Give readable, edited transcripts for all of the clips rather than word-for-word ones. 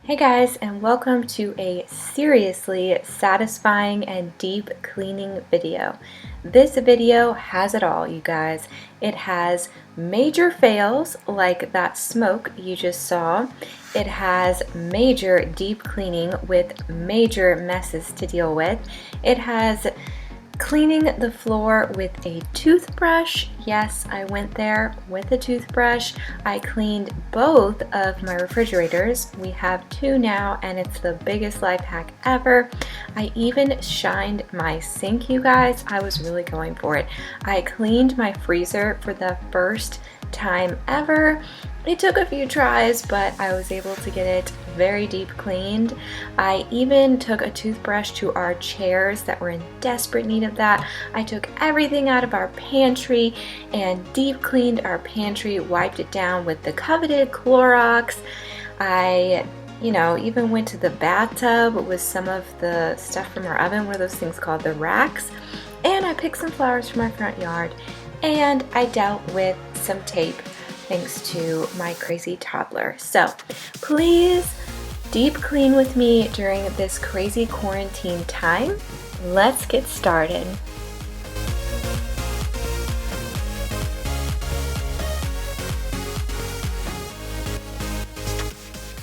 Hey guys, and welcome to a seriously satisfying and deep cleaning video. This video has it all, you guys. It has major fails like that smoke you just saw. It has major deep cleaning with major messes to deal with. It has cleaning the floor with a toothbrush. Yes, I went there with a toothbrush. I cleaned both of my refrigerators. We have two now, and it's the biggest life hack ever. I even shined my sink, you guys. I was really going for it. I cleaned my freezer for the first time ever. It took a few tries, but I was able to get it very deep cleaned. I even took a toothbrush to our chairs that were in desperate need of that. I took everything out of our pantry and deep cleaned our pantry, wiped it down with the coveted Clorox. I even went to the bathtub with some of the stuff from our oven. What are those things called? The racks. And I picked some flowers from our front yard. And I dealt with some tape thanks to my crazy toddler. So please deep clean with me during this crazy quarantine time. Let's get started.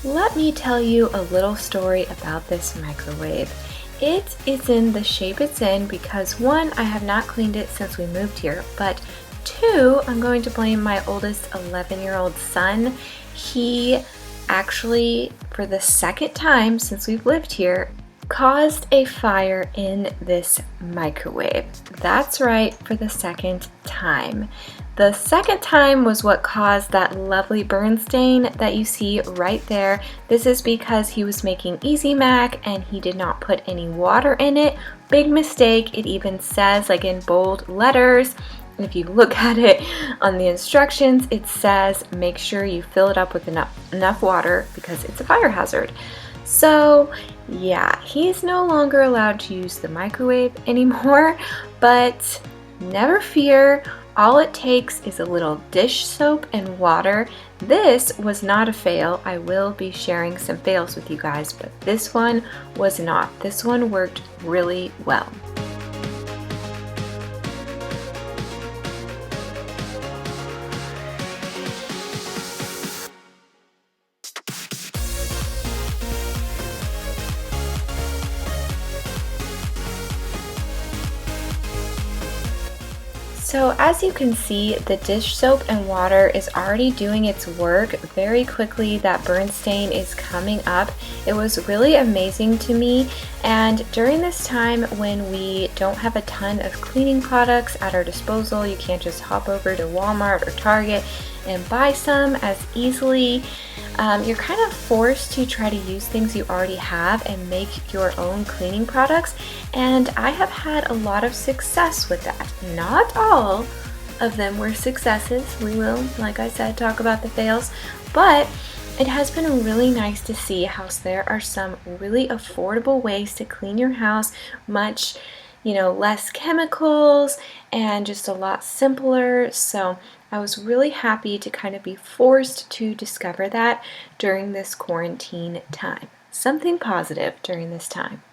Let me tell you a little story about this microwave. It is in the shape it's in because one, I have not cleaned it since we moved here, but two, I'm going to blame my oldest 11-year-old son. He actually, for the second time since we've lived here, caused a fire in this microwave. That's right, for the second time. The second time was what caused that lovely burn stain that you see right there. This is because he was making Easy Mac and he did not put any water in it. Big mistake. It even says, like in bold letters, and if you look at it on the instructions, it says make sure you fill it up with enough water because it's a fire hazard. So yeah, he's no longer allowed to use the microwave anymore, but never fear. All it takes is a little dish soap and water. This was not a fail. I will be sharing some fails with you guys, but this one was not. This one worked really well. So as you can see, the dish soap and water is already doing its work very quickly. That burn stain is coming up. It was really amazing to me, and during this time when we don't have a ton of cleaning products at our disposal, you can't just hop over to Walmart or Target and buy some as easily. You're kind of forced to try to use things you already have and make your own cleaning products, and I have had a lot of success with that. Not all of them were successes. We will, like I said, talk about the fails, but it has been really nice to see how there are some really affordable ways to clean your house, much less chemicals and just a lot simpler. So I was really happy to kind of be forced to discover that during this quarantine time. Something positive during this time.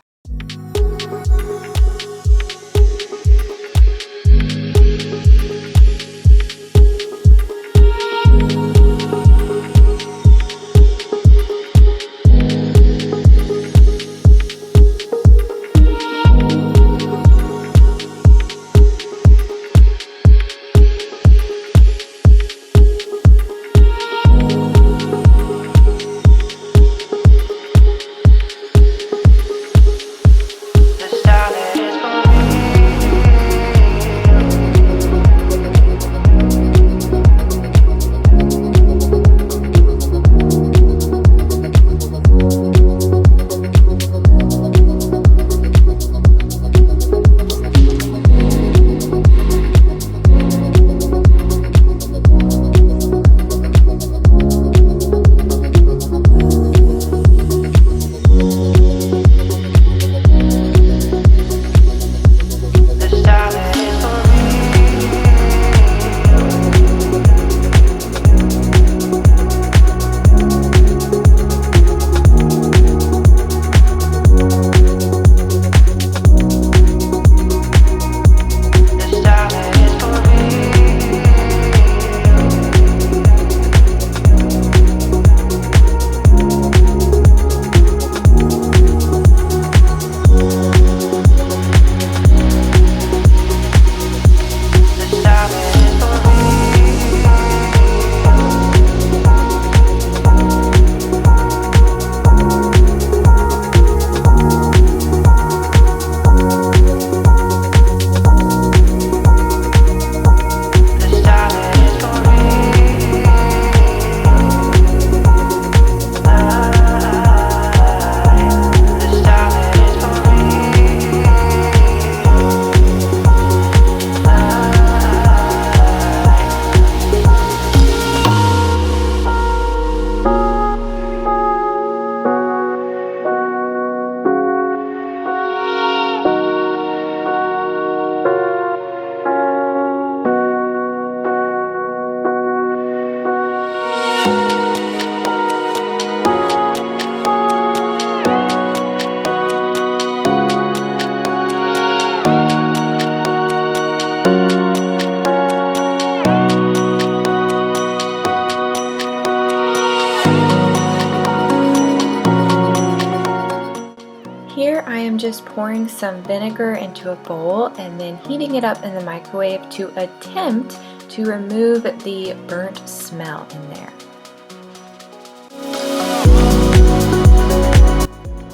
I am just pouring some vinegar into a bowl and then heating it up in the microwave to attempt to remove the burnt smell in there.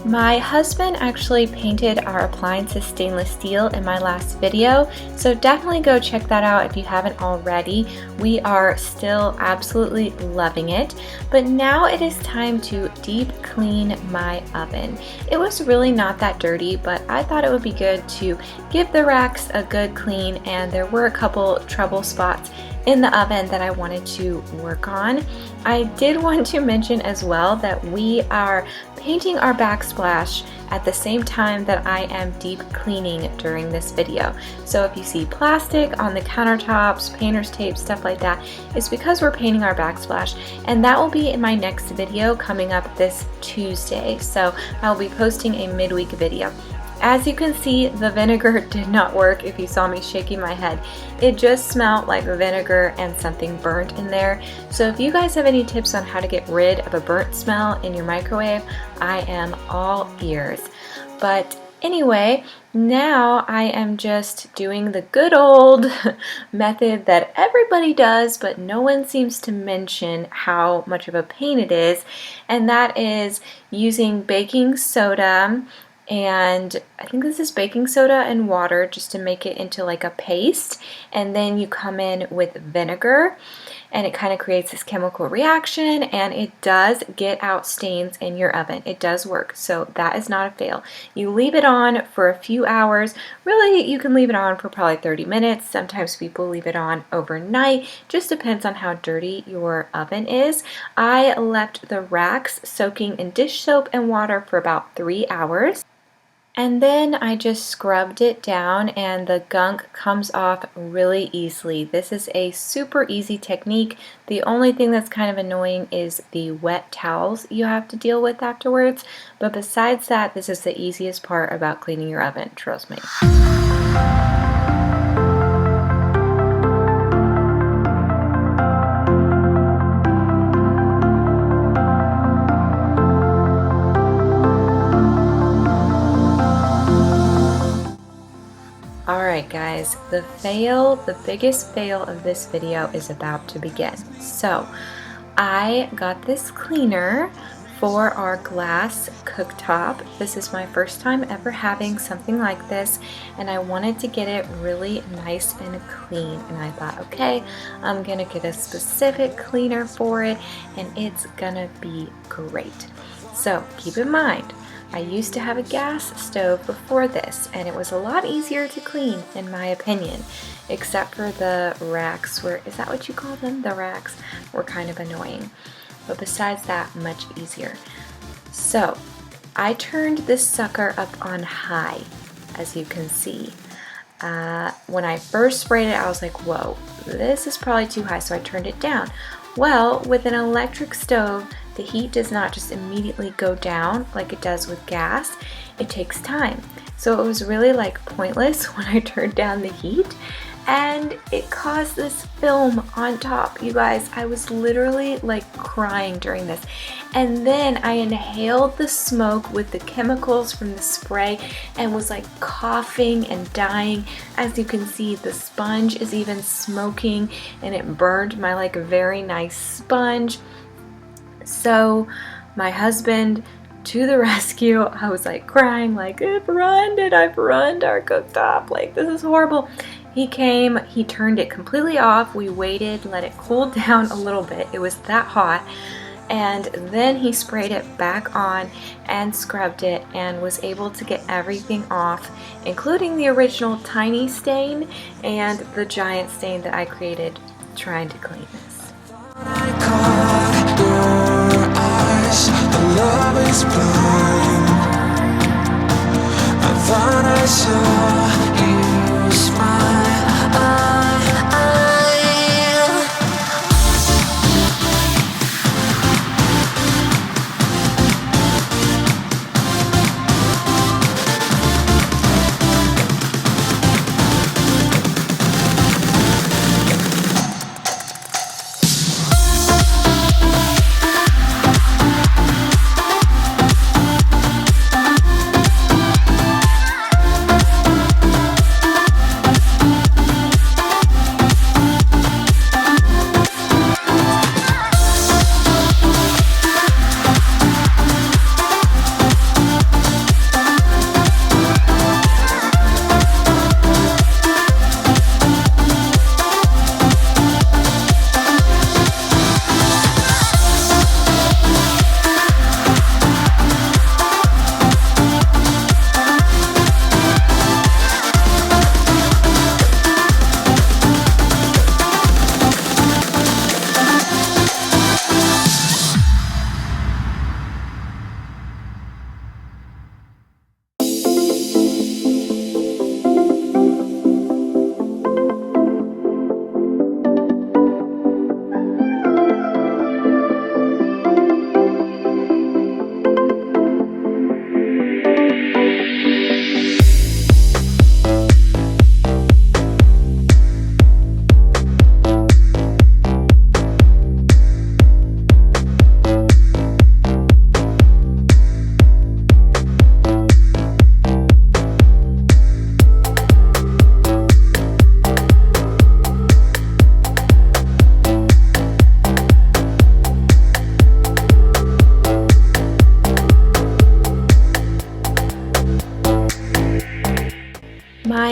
My husband actually painted our appliances stainless steel in my last video, so definitely go check that out if you haven't already. We are still absolutely loving it, but now it is time to deep clean my oven. It was really not that dirty, but I thought it would be good to give the racks a good clean, and there were a couple trouble spots in the oven that I wanted to work on. I did want to mention as well that we are painting our backsplash at the same time that I am deep cleaning during this video. So if you see plastic on the countertops, painter's tape, stuff like that, it's because we're painting our backsplash, and that will be in my next video coming up this Tuesday. So I'll be posting a midweek video. As you can see, the vinegar did not work if you saw me shaking my head. It just smelled like vinegar and something burnt in there. So if you guys have any tips on how to get rid of a burnt smell in your microwave, I am all ears. But anyway, now I am just doing the good old method that everybody does, but no one seems to mention how much of a pain it is, and that is using baking soda. And I think this is baking soda and water just to make it into like a paste, and then you come in with vinegar and it kind of creates this chemical reaction, and it does get out stains in your oven. It does work, so that is not a fail. You leave it on for a few hours. Really, you can leave it on for probably 30 minutes. Sometimes people leave it on overnight. Just depends on how dirty your oven is. I left the racks soaking in dish soap and water for about 3 hours. And then I just scrubbed it down, and the gunk comes off really easily. This is a super easy technique. The only thing that's kind of annoying is the wet towels you have to deal with afterwards. But besides that, this is the easiest part about cleaning your oven, trust me. Alright guys, the biggest fail of this video is about to begin. So, I got this cleaner for our glass cooktop. This is my first time ever having something like this, and I wanted to get it really nice and clean, and I thought, okay, I'm gonna get a specific cleaner for it, and it's gonna be great. So, keep in mind, I used to have a gas stove before this, and it was a lot easier to clean in my opinion, except for the racks is that what you call them? The racks were kind of annoying. But besides that, much easier. So I turned this sucker up on high, as you can see. When I first sprayed it, I was like, whoa, this is probably too high, so I turned it down. Well, with an electric stove, the heat does not just immediately go down like it does with gas. It takes time. So it was really like pointless when I turned down the heat, and it caused this film on top. You guys, I was literally like crying during this. And then I inhaled the smoke with the chemicals from the spray and was like coughing and dying. As you can see, the sponge is even smoking, and it burned my like very nice sponge. So my husband, to the rescue. I was like crying, like, I've ruined our cooktop, like this is horrible. He came, he turned it completely off. We waited, let it cool down a little bit. It was that hot. And then he sprayed it back on and scrubbed it and was able to get everything off, including the original tiny stain and the giant stain that I created trying to clean this. I caught your eyes, the love is blind. I thought I saw you smile.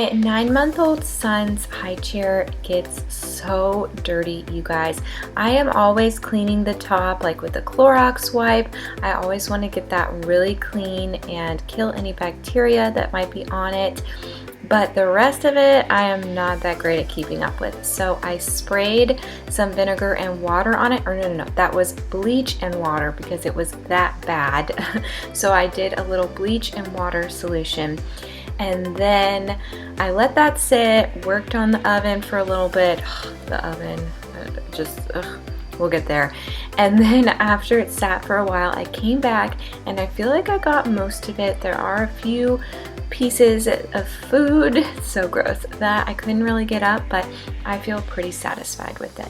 My 9-month-old son's high chair gets so dirty, you guys. I am always cleaning the top, like with a Clorox wipe. I always want to get that really clean and kill any bacteria that might be on it. But the rest of it, I am not that great at keeping up with. So I sprayed some vinegar and water on it, or no, that was bleach and water because it was that bad. So I did a little bleach and water solution. And then I let that sit, worked on the oven for a little bit. The oven, we'll get there. And then after it sat for a while, I came back and I feel like I got most of it. There are a few pieces of food, so gross, that I couldn't really get up, but I feel pretty satisfied with it.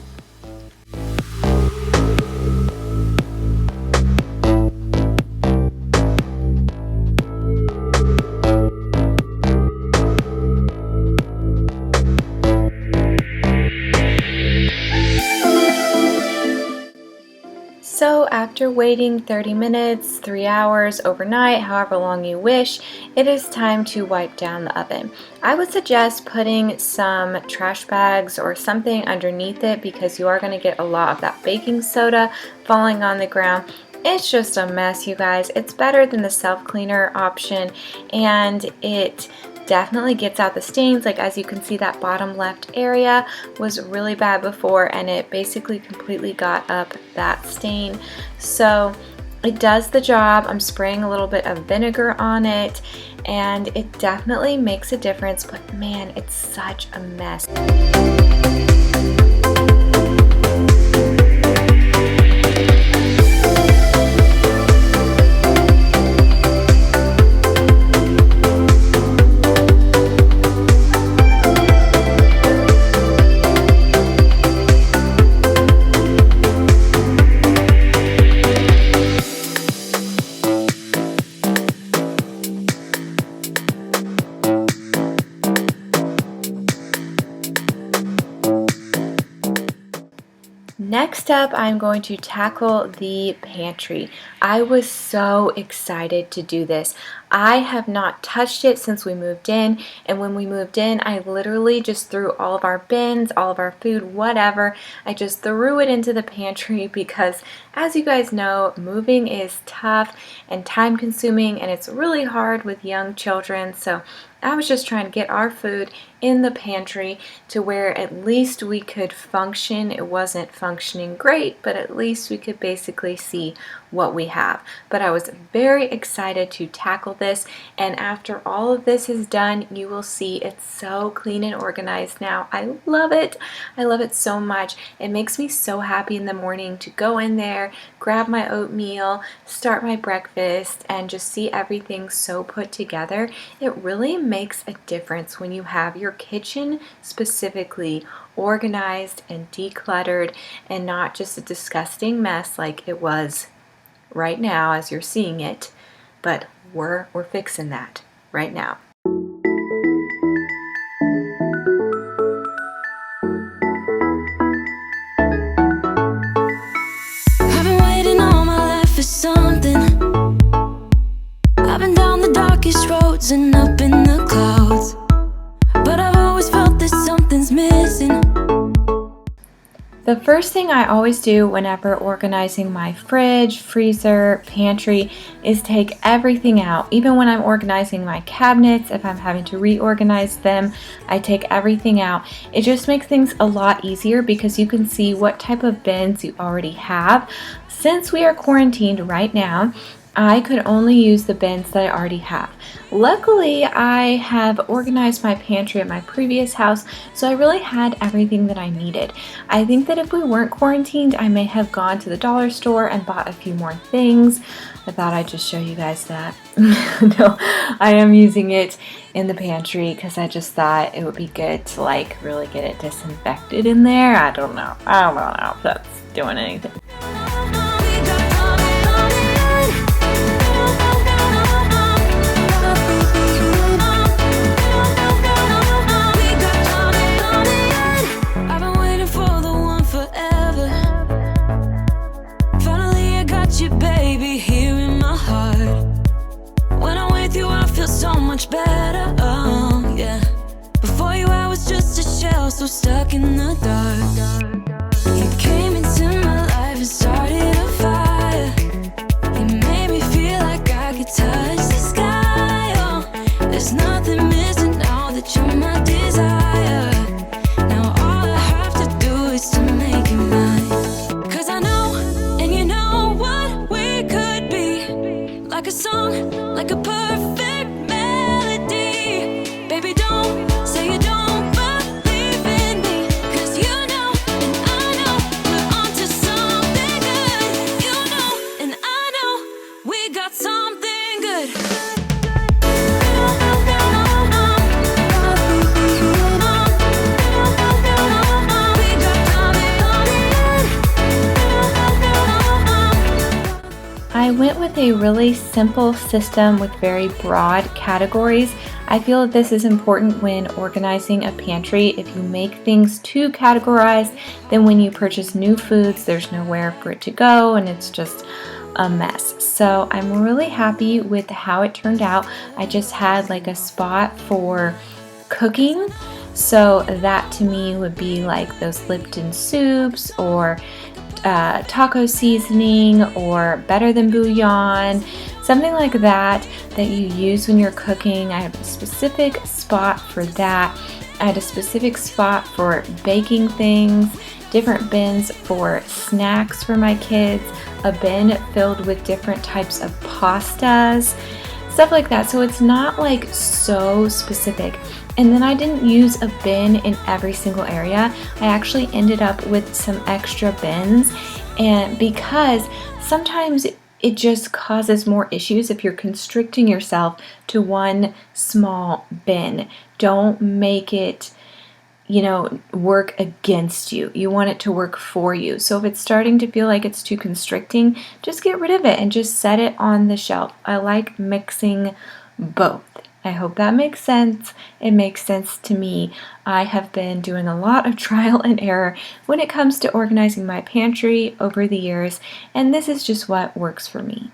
So after waiting 30 minutes, 3 hours, overnight, however long you wish, it is time to wipe down the oven. I would suggest putting some trash bags or something underneath it because you are going to get a lot of that baking soda falling on the ground. It's just a mess, you guys. It's better than the self-cleaner option, and it definitely gets out the stains. Like, as you can see, that bottom left area was really bad before, and it basically completely got up that stain. So it does the job. I'm spraying a little bit of vinegar on it, and it definitely makes a difference, but man, it's such a mess. Next up, I'm going to tackle the pantry. I was so excited to do this. I have not touched it since we moved in, and when we moved in, I literally just threw all of our bins, all of our food, whatever. I just threw it into the pantry because, as you guys know, moving is tough and time consuming, and it's really hard with young children. So I was just trying to get our food in the pantry to where at least we could function. It wasn't functioning great, but at least we could basically see what we have. But I was very excited to tackle this, and after all of this is done, you will see it's so clean and organized now. I love it. I love it so much. It makes me so happy in the morning to go in there, grab my oatmeal, start my breakfast, and just see everything so put together. It really makes a difference when you have your kitchen specifically organized and decluttered and not just a disgusting mess like it was right now as you're seeing it, but we're fixing that right now. I've been waiting all my life for something. I've been down the darkest roads and up in the clouds, but I've always felt that something's missing. The first thing I always do whenever organizing my fridge, freezer, pantry is take everything out. Even when I'm organizing my cabinets, if I'm having to reorganize them, I take everything out. It just makes things a lot easier because you can see what type of bins you already have. Since we are quarantined right now, I could only use the bins that I already have. Luckily, I have organized my pantry at my previous house, so I really had everything that I needed. I think that if we weren't quarantined, I may have gone to the dollar store and bought a few more things. I thought I'd just show you guys that. No, I am using it in the pantry because I just thought it would be good to like really get it disinfected in there. I don't know if that's doing anything. Baby, here in my heart. When I'm with you, I feel so much better. Oh, yeah. shell, so stuck in the dark. You came into my life and started a fire. You made me feel like I could touch the sky. Oh, there's nothing missing now that you're my desire. Now all I have to do is to make you mine. 'Cause I know, and you know what we could be. Like a song, like a perfect melody. Baby, don't say you don't believe in me. 'Cause you know, and I know, we're onto something good. You know, and I know, we got something good. I went with a really simple system with very broad categories. I feel that this is important when organizing a pantry. If you make things too categorized, then when you purchase new foods, there's nowhere for it to go and it's just a mess. So I'm really happy with how it turned out. I just had like a spot for cooking. So that to me would be like those Lipton soups or taco seasoning or better than bouillon, something like that that you use when you're cooking. I have a specific spot for that. I had a specific spot for baking things, different bins for snacks for my kids, a bin filled with different types of pastas, stuff like that. So it's not like so specific. And then I didn't use a bin in every single area. I actually ended up with some extra bins, and because sometimes it just causes more issues if you're constricting yourself to one small bin. Don't make it, work against you. You want it to work for you. So if it's starting to feel like it's too constricting, just get rid of it and just set it on the shelf. I like mixing both. I hope that makes sense. It makes sense to me. I have been doing a lot of trial and error when it comes to organizing my pantry over the years, and this is just what works for me.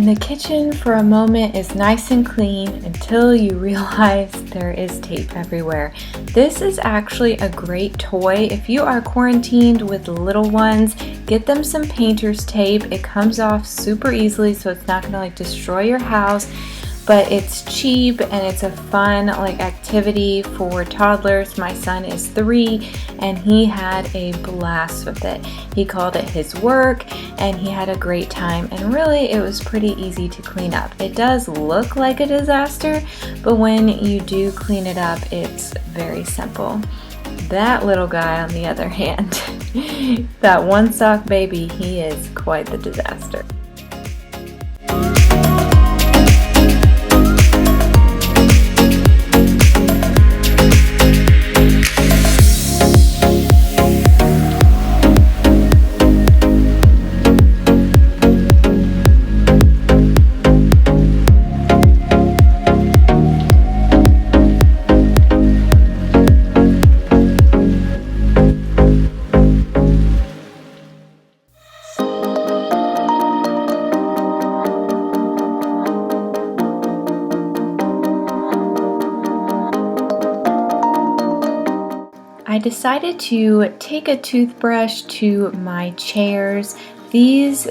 And the kitchen for a moment is nice and clean until you realize there is tape everywhere. This is actually a great toy. If you are quarantined with little ones, get them some painter's tape. It comes off super easily, so it's not gonna like destroy your house. But it's cheap and it's a fun activity for toddlers. My son is 3 and he had a blast with it. He called it his work and he had a great time, and really it was pretty easy to clean up. It does look like a disaster, but when you do clean it up, it's very simple. That little guy, on the other hand, that one sock baby, he is quite the disaster. I decided to take a toothbrush to my chairs. These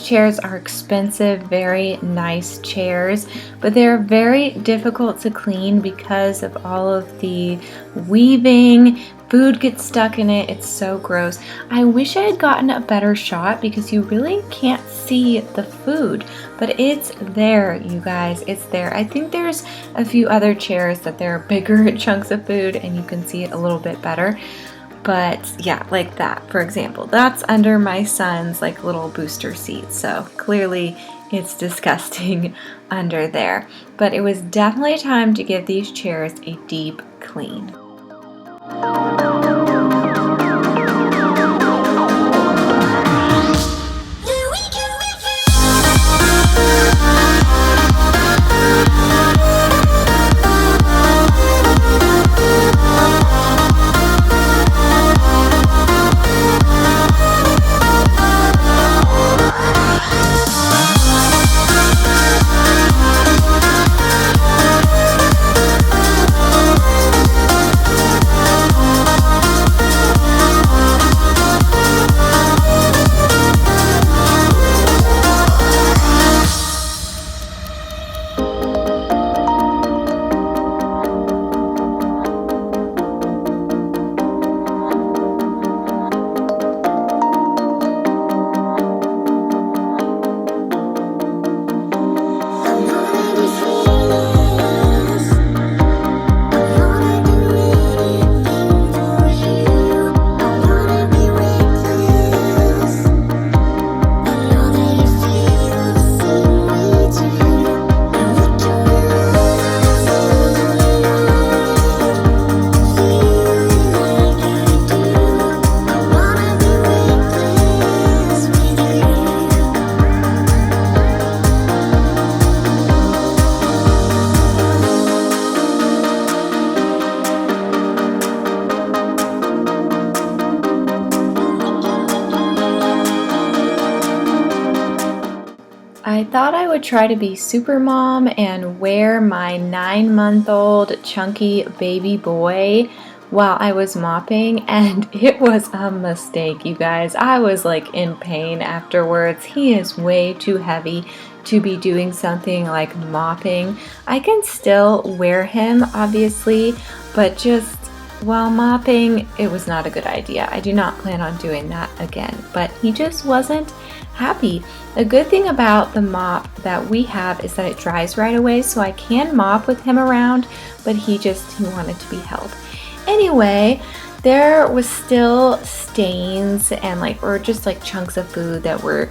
chairs are expensive, very nice chairs, but they're very difficult to clean because of all of the weaving. Food gets stuck in it. It's so gross. I wish I had gotten a better shot because you really can't see the food, but it's there, you guys. It's there. I think there's a few other chairs that there are bigger chunks of food and you can see it a little bit better. But yeah, like that, for example, that's under my son's little booster seat. So clearly it's disgusting under there. But it was definitely time to give these chairs a deep clean. I thought I would try to be super mom and wear my 9-month-old chunky baby boy while I was mopping, and it was a mistake, you guys. I was in pain afterwards. He is way too heavy to be doing something like mopping. I can still wear him, obviously, but just while mopping, it was not a good idea. I do not plan on doing that again, but he just wasn't happy. A good thing about the mop that we have is that it dries right away, so I can mop with him around, but he wanted to be held. Anyway, there was still stains and or just chunks of food that were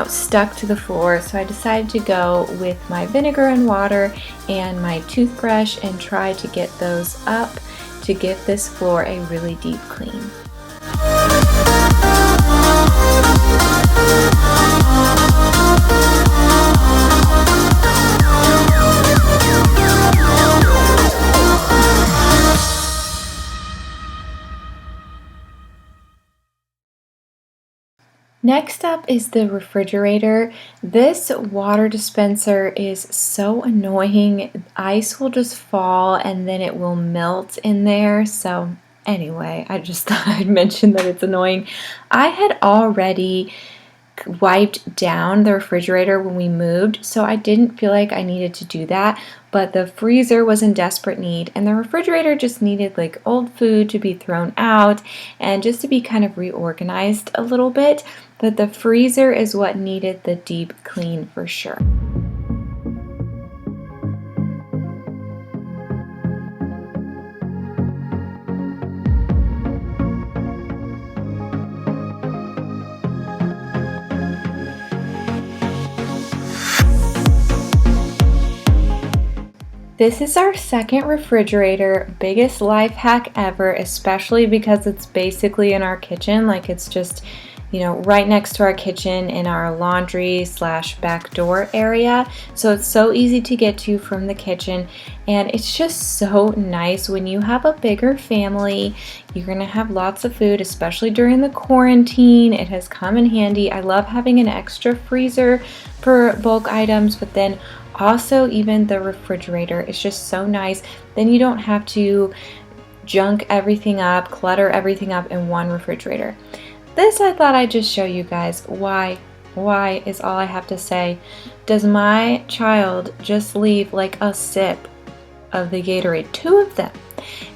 stuck to the floor, so I decided to go with my vinegar and water and my toothbrush and try to get those up to give this floor a really deep clean. Next up is the refrigerator. This water dispenser is so annoying. Ice will just fall and then it will melt in there. So anyway, I just thought I'd mention that it's annoying. I had already wiped down the refrigerator when we moved, so I didn't feel like I needed to do that, but the freezer was in desperate need and the refrigerator just needed like old food to be thrown out and just to be kind of reorganized a little bit, but the freezer is what needed the deep clean for sure. This is our second refrigerator, biggest life hack ever, especially because it's basically in our kitchen, like it's just, right next to our kitchen in our laundry / back door area. So it's so easy to get to from the kitchen, and it's just so nice when you have a bigger family. You're gonna have lots of food, especially during the quarantine. It has come in handy. I love having an extra freezer for bulk items, but then also, even the refrigerator is just so nice. Then you don't have to junk everything up, clutter everything up in one refrigerator. This I thought I'd just show you guys why is all I have to say. Does my child just leave like a sip of the Gatorade? 2 of them.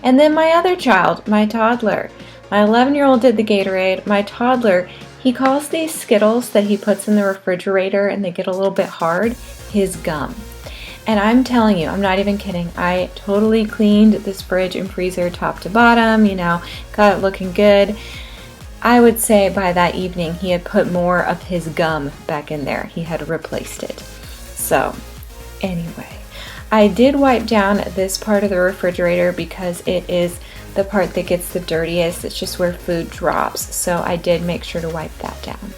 And then my other child, my toddler, my 11-year-old did the Gatorade. My toddler, he calls these Skittles that he puts in the refrigerator and they get a little bit hard, his gum. And I'm telling you, I'm not even kidding. I totally cleaned this fridge and freezer top to bottom, got it looking good. I would say by that evening he had put more of his gum back in there. He had replaced it. So anyway, I did wipe down this part of the refrigerator because it is the part that gets the dirtiest. It's just where food drops. So I did make sure to wipe that down.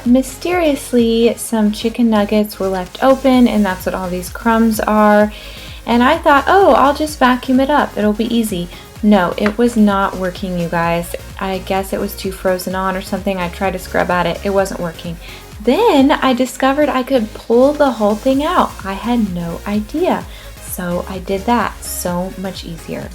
Mysteriously, some chicken nuggets were left open, and that's what all these crumbs are. And I thought, oh, I'll just vacuum it up. It'll be easy. No, it was not working, you guys. I guess it was too frozen on or something. I tried to scrub at it. It wasn't working. Then I discovered I could pull the whole thing out. I had no idea. So I did that. So much easier.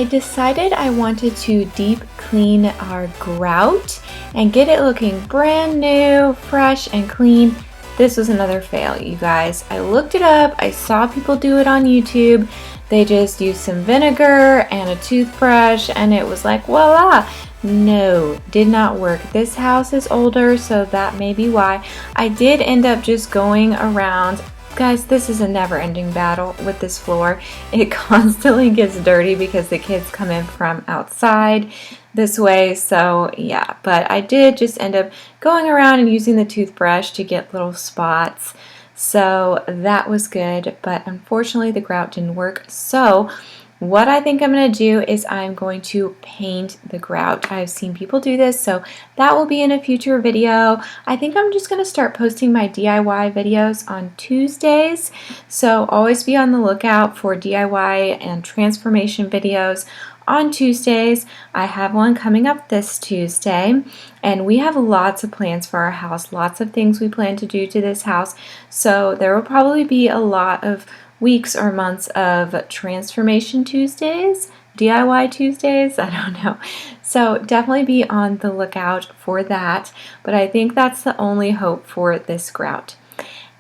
decided I wanted to deep clean our grout and get it looking brand new, fresh, and clean. This was another fail, you guys. I looked it up, I saw people do it on YouTube. They just used some vinegar and a toothbrush and it was like, voila! No, did not work. This house is older, so that may be why. I did end up just going around. Guys, this is a never-ending battle with this floor. It constantly gets dirty because the kids come in from outside this way, so yeah. But I did just end up going around and using the toothbrush to get little spots. So that was good, but unfortunately the grout didn't work. So what I think I'm going to do is I'm going to paint the grout. I've seen people do this, so that will be in a future video. I think I'm just going to start posting my DIY videos on Tuesdays, so always be on the lookout for DIY and transformation videos on Tuesdays. I have one coming up this Tuesday, and we have lots of plans for our house, lots of things we plan to do to this house, so there will probably be a lot of weeks or months of transformation Tuesdays, DIY Tuesdays, I don't know. So definitely be on the lookout for that, but I think that's the only hope for this grout.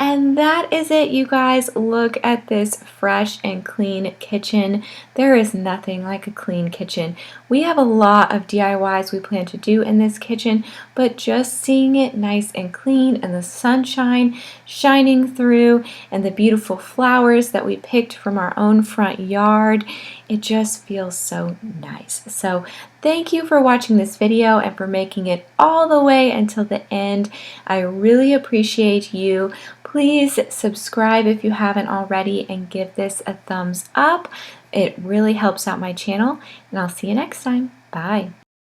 And that is it, you guys. Look at this fresh and clean kitchen. There is nothing like a clean kitchen. We have a lot of DIYs we plan to do in this kitchen, but just seeing it nice and clean and the sunshine shining through and the beautiful flowers that we picked from our own front yard, it just feels so nice. So thank you for watching this video and for making it all the way until the end. I really appreciate you. Please subscribe if you haven't already and give this a thumbs up. It really helps out my channel, and I'll see you next time. Bye.